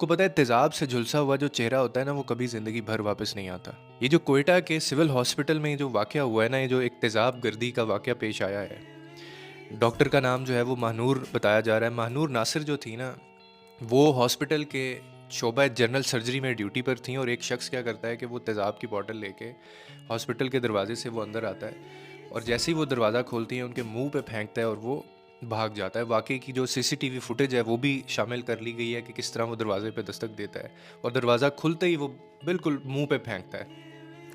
आपको पता है तेज़ाब से झुलसा हुआ जो चेहरा होता है ना, वो कभी ज़िंदगी भर वापस नहीं आता। ये जो क्वेटा के सिविल हॉस्पिटल में जो वाक़या हुआ है ना, ये जो एक तेज़ाब गर्दी का वाक़या पेश आया है। डॉक्टर का नाम जो है वो महानूर बताया जा रहा है। महानूर नासिर जो थी ना, वो हॉस्पिटल के शोबा जनरल सर्जरी में ड्यूटी पर थीं और एक शख्स क्या करता है कि वो तेज़ाब की बॉटल लेके हॉस्पिटल के दरवाजे से वो अंदर आता है और जैसे ही वो दरवाज़ा खोलती हैं उनके मुंह पे फेंकता है और वो भाग जाता है। वाकई की जो सीसीटीवी फुटेज है वो भी शामिल कर ली गई है कि किस तरह वो दरवाजे पे दस्तक देता है और दरवाज़ा खुलते ही वो बिल्कुल मुंह पे फेंकता है।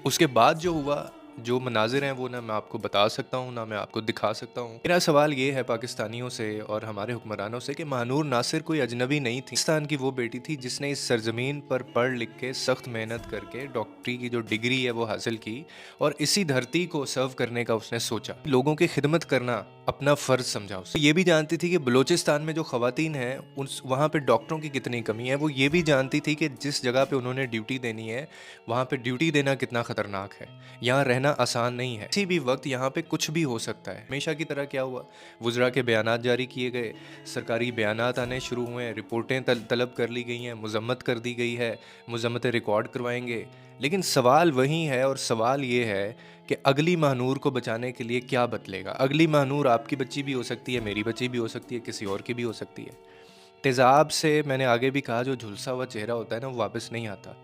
उसके बाद जो हुआ, जो मनाज़िर हैं वो ना मैं आपको बता सकता हूँ, ना मैं आपको दिखा सकता हूँ। मेरा सवाल ये है पाकिस्तानियों से और हमारे हुक्मरानों से कि महानूर नासिर कोई अजनबी नहीं थी। पाकिस्तान की वो बेटी थी जिसने इस सरज़मीन पर पढ़ लिख के सख्त मेहनत करके डॉक्टरी की जो डिग्री है वो हासिल की और इसी धरती को सर्व करने का उसने सोचा। लोगों की खिदमत करना अपना फ़र्ज़ समझा उसने। ये भी जानती थी कि बलूचिस्तान में जो ख़वातीन हैं उस वहाँ पे डॉक्टरों की कितनी कमी है। वो ये भी जानती थी कि जिस जगह पे उन्होंने ड्यूटी देनी है वहाँ पे ड्यूटी देना कितना ख़तरनाक है। यहाँ रहना आसान नहीं है। किसी भी वक्त यहाँ पे कुछ भी हो सकता है। हमेशा की तरह क्या हुआ, वुज़रा के बयानात जारी किए गए, सरकारी बयानात आने शुरू हुए, रिपोर्टें तलब कर ली गई हैं, मज़म्मत कर दी गई है, मज़म्मतें रिकॉर्ड करवाएंगे। लेकिन सवाल वही है और सवाल ये है कि अगली महानूर को बचाने के लिए क्या बदलेगा। अगली महानूर आपकी बच्ची भी हो सकती है, मेरी बच्ची भी हो सकती है, किसी और की भी हो सकती है। तेज़ाब से मैंने आगे भी कहा जो झुलसा हुआ चेहरा होता है ना, वो वापस नहीं आता।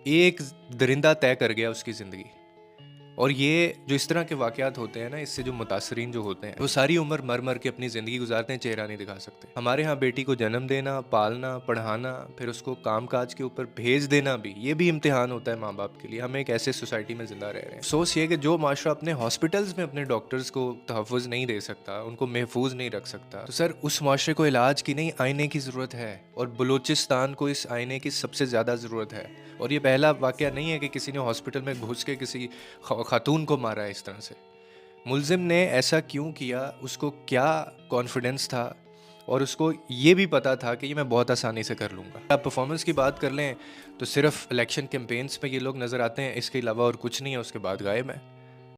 एक दरिंदा तय कर गया उसकी ज़िंदगी। और ये जो इस तरह के वाक़यात होते हैं ना, इससे जो मुतासरीन जो होते हैं वो सारी उम्र मर मर के अपनी ज़िंदगी गुजारते हैं, चेहरा नहीं दिखा सकते। हमारे यहाँ बेटी को जन्म देना, पालना, पढ़ाना, फिर उसको काम काज के ऊपर भेज देना भी, ये भी इम्तिहान होता है माँ बाप के लिए। हम एक ऐसे सोसाइटी में ज़िंदा रह रहे हैं। अफसोस ये कि जो माशरा अपने हॉस्पिटल्स में अपने डॉक्टर्स को तहफ़्फ़ुज़ नहीं दे सकता, उनको महफूज नहीं रख सकता, तो सर उस माशरे को इलाज की नहीं आईने की ज़रूरत है और बलूचिस्तान को इस आईने की सबसे ज़्यादा ज़रूरत है। और ये पहला वाक़या नहीं है कि किसी ने हॉस्पिटल में घुस के किसी खातून को मारा है इस तरह से। मुलज़िम ने ऐसा क्यों किया, उसको क्या कॉन्फिडेंस था और उसको ये भी पता था कि ये मैं बहुत आसानी से कर लूँगा। आप परफॉर्मेंस की बात कर लें तो सिर्फ इलेक्शन कैंपेन्स में ये लोग नज़र आते हैं, इसके अलावा और कुछ नहीं है, उसके बाद गायब हैं।